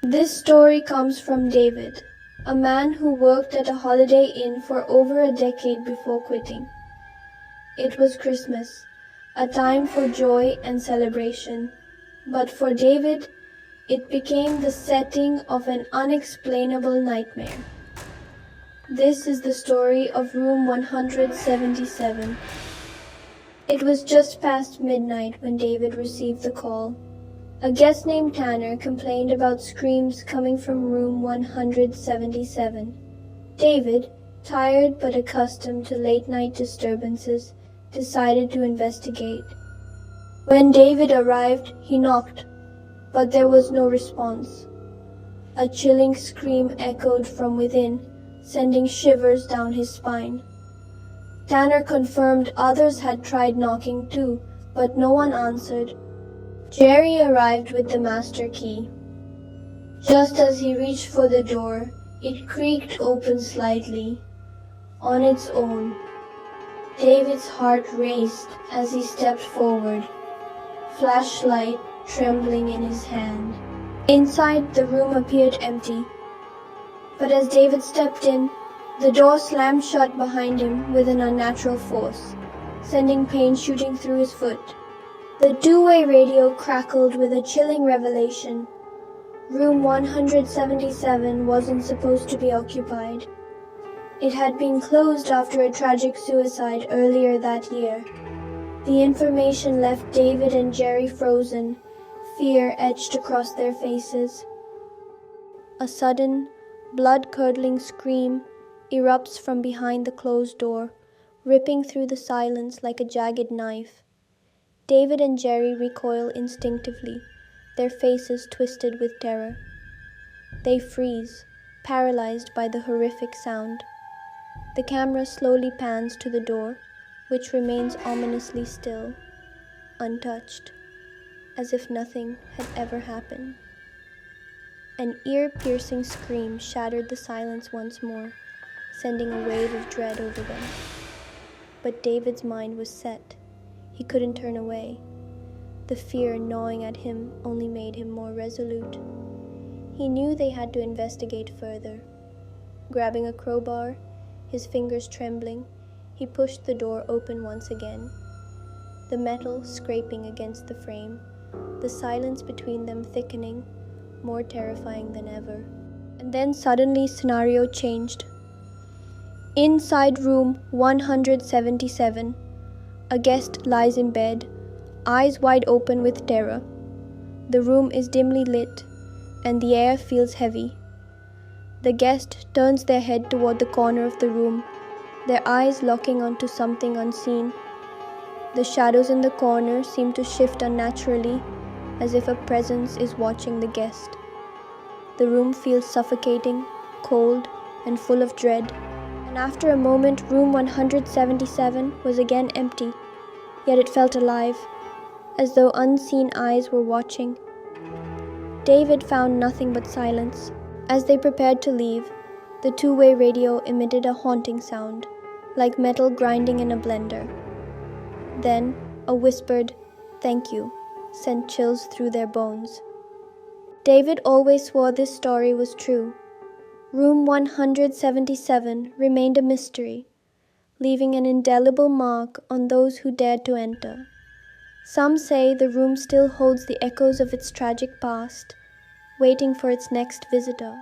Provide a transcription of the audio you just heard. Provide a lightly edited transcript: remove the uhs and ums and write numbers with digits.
This story comes from David, a man who worked at a holiday inn for over a decade before quitting. It was Christmas, a time for joy and celebration. But for David, it became the setting of an unexplainable nightmare. This is the story of room 177. It was just past midnight when David received the call. A guest named Tanner complained about screams coming from room 177. David, tired but accustomed to late-night disturbances, decided to investigate. When David arrived, he knocked, but there was no response. A chilling scream echoed from within, sending shivers down his spine. Tanner confirmed others had tried knocking too, but no one answered. Jerry arrived with the master key. Just as he reached for the door, it creaked open slightly, on its own. David's heart raced as he stepped forward, flashlight trembling in his hand. Inside, the room appeared empty. But as David stepped in, the door slammed shut behind him with an unnatural force, sending pain shooting through his foot. The two-way radio crackled with a chilling revelation. Room 177 wasn't supposed to be occupied. It had been closed after a tragic suicide earlier that year. The information left David and Jerry frozen, fear etched across their faces. A sudden, blood-curdling scream erupts from behind the closed door, ripping through the silence like a jagged knife. David and Jerry recoil instinctively, their faces twisted with terror. They freeze, paralyzed by the horrific sound. The camera slowly pans to the door, which remains ominously still, untouched, as if nothing had ever happened. An ear-piercing scream shattered the silence once more, sending a wave of dread over them. But David's mind was set. He couldn't turn away. The fear gnawing at him only made him more resolute. He knew they had to investigate further. Grabbing a crowbar, his fingers trembling, he pushed the door open once again. The metal scraping against the frame, the silence between them thickening, more terrifying than ever. And then suddenly scenario changed. Inside room 177, a guest lies in bed, eyes wide open with terror. The room is dimly lit, and the air feels heavy. The guest turns their head toward the corner of the room, their eyes locking onto something unseen. The shadows in the corner seem to shift unnaturally, as if a presence is watching the guest. The room feels suffocating, cold, and full of dread. And after a moment, room 177 was again empty, yet it felt alive, as though unseen eyes were watching. David found nothing but silence. As they prepared to leave, the two-way radio emitted a haunting sound, like metal grinding in a blender. Then, a whispered, "Thank you," sent chills through their bones. David always swore this story was true. Room 177 remained a mystery, leaving an indelible mark on those who dared to enter. Some say the room still holds the echoes of its tragic past, waiting for its next visitor.